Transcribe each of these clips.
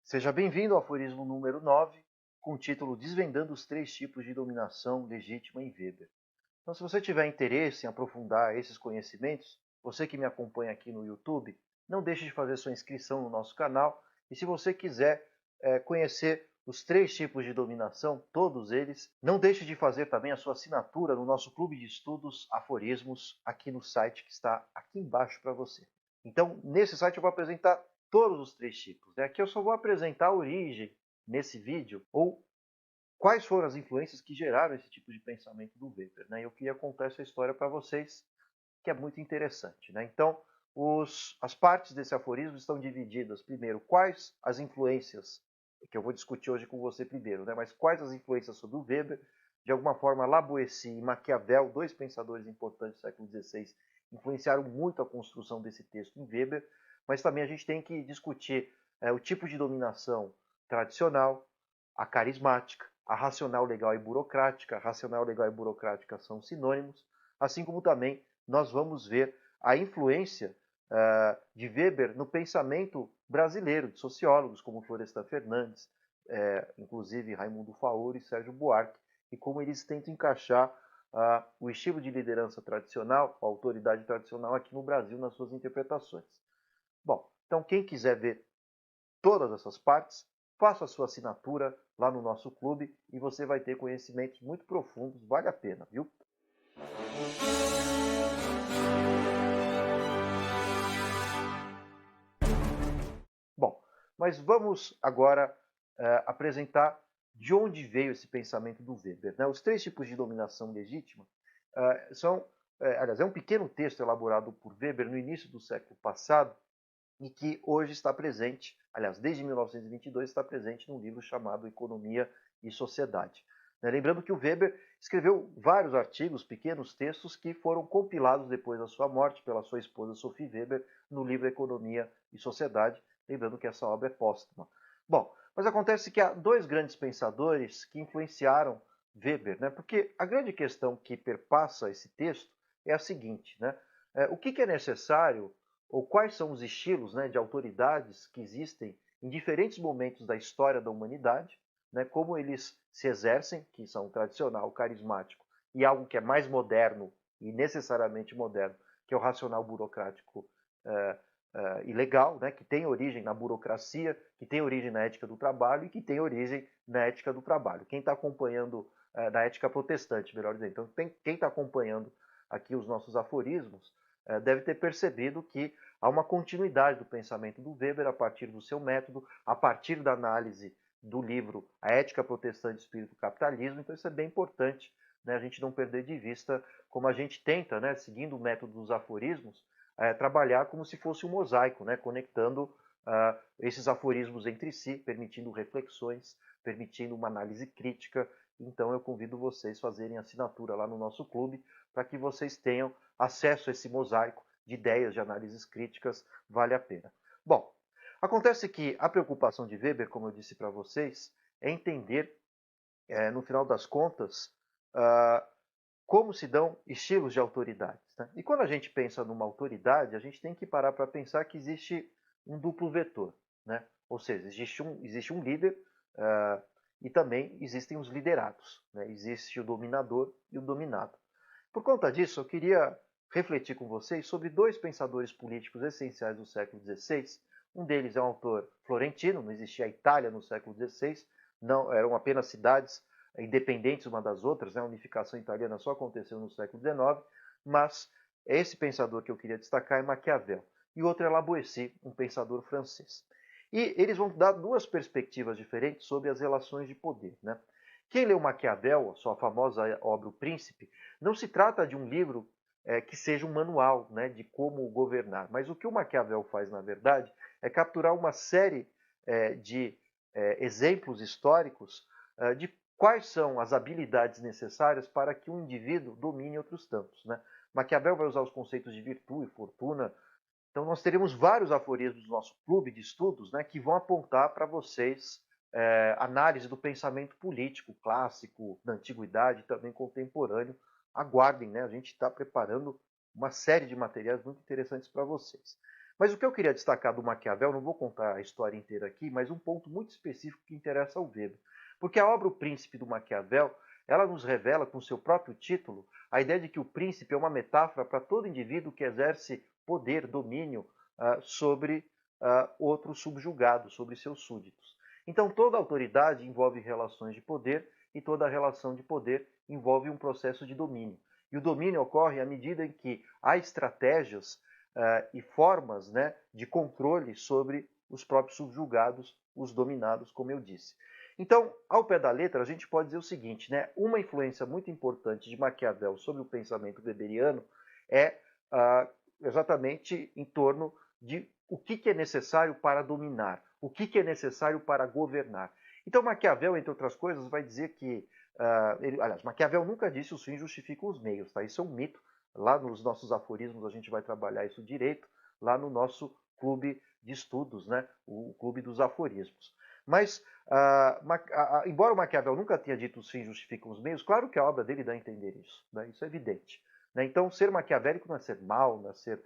Seja bem-vindo ao aforismo número 9, com o título Desvendando os três tipos de dominação legítima em Weber. Então, se você tiver interesse em aprofundar esses conhecimentos, você que me acompanha aqui no YouTube, não deixe de fazer sua inscrição no nosso canal. E se você quiser conhecer os três tipos de dominação, todos eles, não deixe de fazer também a sua assinatura no nosso clube de estudos Aforismos, aqui no site que está aqui embaixo para você. Então, nesse site eu vou apresentar todos os três tipos. Aqui eu só vou apresentar a origem nesse vídeo, ou quais foram as influências que geraram esse tipo de pensamento do Weber. Eu queria contar essa história para vocês, que é muito interessante. Então, as partes desse aforismo estão divididas, primeiro, quais as influências, que eu vou discutir hoje com você primeiro, mas quais as influências sobre o Weber, de alguma forma, Lavoisier e Maquiavel, dois pensadores importantes do século XVI, influenciaram muito a construção desse texto em Weber, mas também a gente tem que discutir o tipo de dominação tradicional, a carismática, a racional, legal e burocrática. A racional, legal e burocrática são sinônimos, assim como também nós vamos ver a influência de Weber no pensamento brasileiro, de sociólogos como Florestan Fernandes, inclusive Raimundo Faoro e Sérgio Buarque, e como eles tentam encaixar o estilo de liderança tradicional, a autoridade tradicional aqui no Brasil nas suas interpretações. Bom, então quem quiser ver todas essas partes, faça a sua assinatura lá no nosso clube e você vai ter conhecimentos muito profundos, vale a pena, viu? Bom, mas vamos agora apresentar de onde veio esse pensamento do Weber. Os três tipos de dominação legítima aliás, é um pequeno texto elaborado por Weber no início do século passado e que hoje está presente, aliás, desde 1922 está presente num livro chamado Economia e Sociedade. Lembrando que o Weber escreveu vários artigos, pequenos textos, que foram compilados depois da sua morte pela sua esposa Sophie Weber no livro Economia e Sociedade, lembrando que essa obra é póstuma. Bom, mas acontece que há dois grandes pensadores que influenciaram Weber, porque a grande questão que perpassa esse texto é a seguinte, o que é necessário ou quais são os estilos de autoridades que existem em diferentes momentos da história da humanidade, como eles se exercem, que são tradicional, carismático, e algo que é mais moderno e necessariamente moderno, que é o racional burocrático e legal, que tem origem na burocracia, que tem origem na ética do trabalho e que tem origem na ética do trabalho. Quem está acompanhando, na ética protestante, melhor dizendo, então quem está acompanhando aqui os nossos aforismos, deve ter percebido que há uma continuidade do pensamento do Weber a partir do seu método, a partir da análise do livro A Ética Protestante e Espírito do Capitalismo. Então isso é bem importante, a gente não perder de vista como a gente tenta, seguindo o método dos aforismos, trabalhar como se fosse um mosaico, conectando esses aforismos entre si, permitindo reflexões, permitindo uma análise crítica. Então eu convido vocês a fazerem assinatura lá no nosso clube para que vocês tenham acesso a esse mosaico de ideias, de análises críticas, vale a pena. Bom, acontece que a preocupação de Weber, como eu disse para vocês, é entender, no final das contas, como se dão estilos de autoridades. E quando a gente pensa numa autoridade, a gente tem que parar para pensar que existe um duplo vetor. Ou seja, existe um líder e também existem os liderados. Existe o dominador e o dominado. Por conta disso, eu queria refletir com vocês sobre dois pensadores políticos essenciais do século XVI. Um deles é um autor florentino, não existia a Itália no século XVI, não, eram apenas cidades independentes uma das outras, a unificação italiana só aconteceu no século XIX, mas esse pensador que eu queria destacar é Maquiavel. E o outro é Lavoisier, um pensador francês. E eles vão dar duas perspectivas diferentes sobre as relações de poder. Quem leu Maquiavel, a sua famosa obra O Príncipe, não se trata de um livro que seja um manual de como governar, mas o que o Maquiavel faz, na verdade, é capturar uma série de exemplos históricos de quais são as habilidades necessárias para que um indivíduo domine outros tantos. Maquiavel vai usar os conceitos de virtude e fortuna. Então nós teremos vários aforismos do nosso clube de estudos que vão apontar para vocês análise do pensamento político clássico, da antiguidade e também contemporâneo. Aguardem, a gente está preparando uma série de materiais muito interessantes para vocês. Mas o que eu queria destacar do Maquiavel, não vou contar a história inteira aqui, mas um ponto muito específico que interessa ao Weber. Porque a obra O Príncipe do Maquiavel, ela nos revela, com seu próprio título, a ideia de que o príncipe é uma metáfora para todo indivíduo que exerce poder, domínio sobre outros subjugados, sobre seus súditos. Então, toda autoridade envolve relações de poder e toda relação de poder envolve um processo de domínio. E o domínio ocorre à medida em que há estratégias e formas, né, de controle sobre os próprios subjugados, os dominados, como eu disse. Então, ao pé da letra, a gente pode dizer o seguinte, né, uma influência muito importante de Maquiavel sobre o pensamento weberiano é exatamente em torno de o que é necessário para dominar, o que é necessário para governar. Então, Maquiavel, entre outras coisas, vai dizer que aliás, Maquiavel nunca disse os fins justificam os meios, tá? Isso é um mito. Lá nos nossos aforismos a gente vai trabalhar isso direito, lá no nosso clube de estudos, né? O clube dos aforismos. Mas, embora o Maquiavel nunca tenha dito os fins justificam os meios, claro que a obra dele dá a entender isso, né? Isso é evidente. Né? Então, ser maquiavélico não é ser mal, não é ser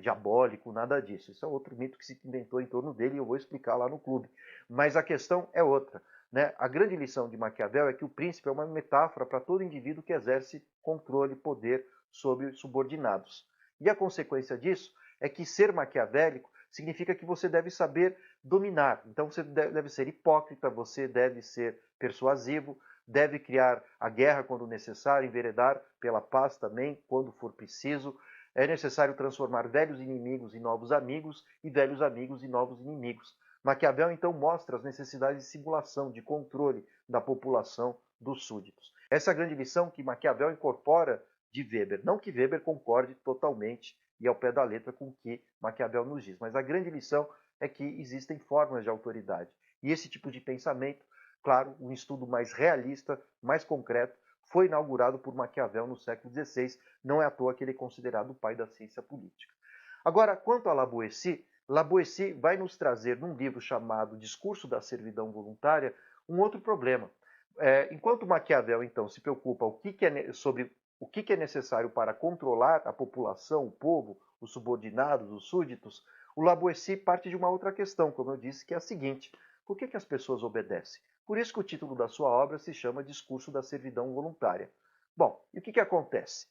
diabólico, nada disso. Isso é outro mito que se inventou em torno dele e eu vou explicar lá no clube. Mas a questão é outra. Né? A grande lição de Maquiavel é que o príncipe é uma metáfora para todo indivíduo que exerce controle e poder sobre subordinados. E a consequência disso é que ser maquiavélico significa que você deve saber dominar. Então você deve ser hipócrita, você deve ser persuasivo, deve criar a guerra quando necessário, enveredar pela paz também, quando for preciso. É necessário transformar velhos inimigos em novos amigos e velhos amigos em novos inimigos. Maquiavel então mostra as necessidades de simulação, de controle da população dos súditos. Essa é a grande lição que Maquiavel incorpora de Weber. Não que Weber concorde totalmente e ao pé da letra com o que Maquiavel nos diz, mas a grande lição é que existem formas de autoridade. E esse tipo de pensamento, claro, um estudo mais realista, mais concreto, foi inaugurado por Maquiavel no século XVI. Não é à toa que ele é considerado o pai da ciência política. Agora, quanto a La Boétie vai nos trazer, num livro chamado Discurso da Servidão Voluntária, um outro problema. Enquanto Maquiavel, então, se preocupa sobre o que é necessário para controlar a população, o povo, os subordinados, os súditos, o La Boétie parte de uma outra questão, como eu disse, que é a seguinte: por que as pessoas obedecem? Por isso que o título da sua obra se chama Discurso da Servidão Voluntária. Bom, e o que acontece?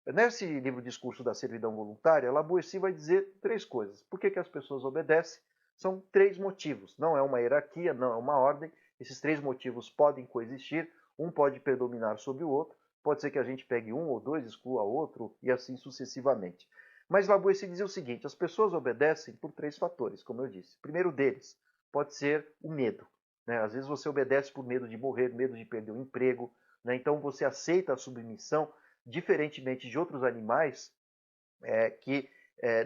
Nesse livro Discurso da Servidão Voluntária, La Boétie vai dizer três coisas. Por que as pessoas obedecem? São três motivos. Não é uma hierarquia, não é uma ordem. Esses três motivos podem coexistir. Um pode predominar sobre o outro. Pode ser que a gente pegue um ou dois, exclua outro e assim sucessivamente. Mas La Boétie dizia o seguinte: as pessoas obedecem por três fatores, como eu disse. O primeiro deles pode ser o medo. Né? Às vezes você obedece por medo de morrer, medo de perder o emprego. Né? Então você aceita a submissão, diferentemente de outros animais que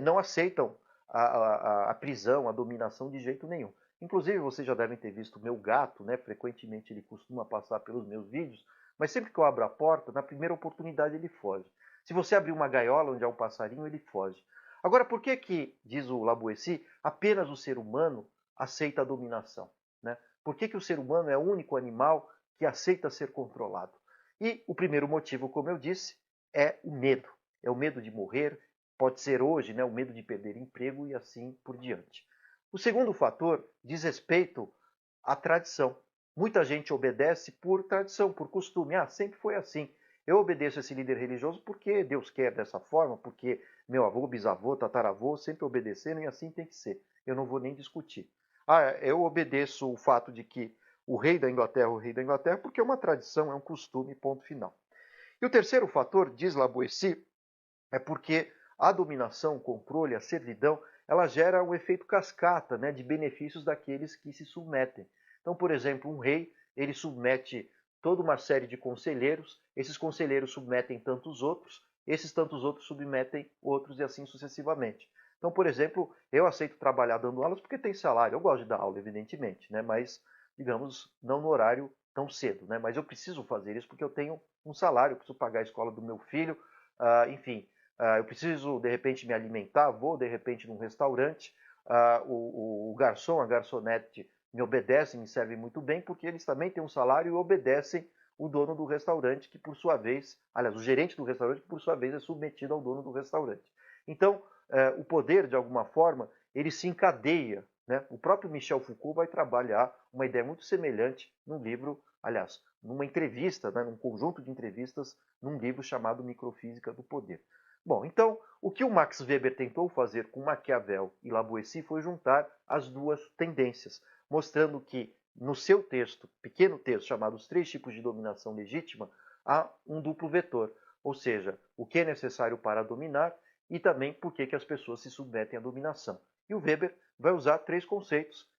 não aceitam a prisão, a dominação de jeito nenhum. Inclusive, vocês já devem ter visto o meu gato, né? Frequentemente ele costuma passar pelos meus vídeos, mas sempre que eu abro a porta, na primeira oportunidade ele foge. Se você abrir uma gaiola onde há um passarinho, ele foge. Agora, por que, diz o La Boétie, apenas o ser humano aceita a dominação? Né? Por que o ser humano é o único animal que aceita ser controlado? E o primeiro motivo, como eu disse, é o medo. É o medo de morrer, pode ser hoje, né, o medo de perder emprego e assim por diante. O segundo fator diz respeito à tradição. Muita gente obedece por tradição, por costume. Sempre foi assim. Eu obedeço a esse líder religioso porque Deus quer dessa forma, porque meu avô, bisavô, tataravô sempre obedeceram e assim tem que ser. Eu não vou nem discutir. Eu obedeço o fato de que o rei da Inglaterra é o rei da Inglaterra porque é uma tradição, é um costume, ponto final. E o terceiro fator, diz La Boétie, é porque a dominação, o controle, a servidão, ela gera um efeito cascata, né, de benefícios daqueles que se submetem. Então, por exemplo, um rei, ele submete toda uma série de conselheiros, esses conselheiros submetem tantos outros, esses tantos outros submetem outros e assim sucessivamente. Então, por exemplo, eu aceito trabalhar dando aulas porque tem salário. Eu gosto de dar aula, evidentemente, né, mas, digamos, não no horário tão cedo. Né, mas eu preciso fazer isso porque eu tenho um salário, eu preciso pagar a escola do meu filho, enfim, eu preciso, de repente, me alimentar, vou, de repente, num restaurante, o garçom, a garçonete me obedecem, me servem muito bem, porque eles também têm um salário e obedecem o dono do restaurante, que por sua vez, aliás, o gerente do restaurante, que por sua vez é submetido ao dono do restaurante. Então, o poder, de alguma forma, ele se encadeia, né? O próprio Michel Foucault vai trabalhar uma ideia muito semelhante num livro, aliás, numa entrevista, né, num conjunto de entrevistas, num livro chamado Microfísica do Poder. Bom, então, o que o Max Weber tentou fazer com Maquiavel e Lavoisier foi juntar as duas tendências, mostrando que no seu texto, pequeno texto chamado Os Três Tipos de Dominação Legítima, há um duplo vetor, ou seja, o que é necessário para dominar e também por que as pessoas se submetem à dominação. E o Weber vai usar três conceitos,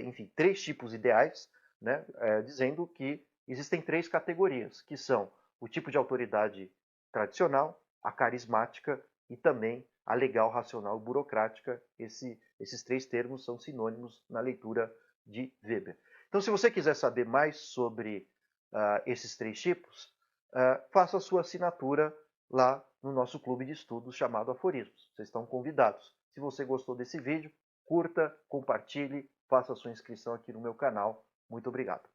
enfim, três tipos ideais, né, dizendo que existem três categorias, que são o tipo de autoridade tradicional, a carismática e também a legal, racional e burocrática. Esses três termos são sinônimos na leitura de Weber. Então, se você quiser saber mais sobre esses três tipos, faça a sua assinatura lá no nosso clube de estudos chamado Aforismos. Vocês estão convidados. Se você gostou desse vídeo, curta, compartilhe, faça a sua inscrição aqui no meu canal. Muito obrigado.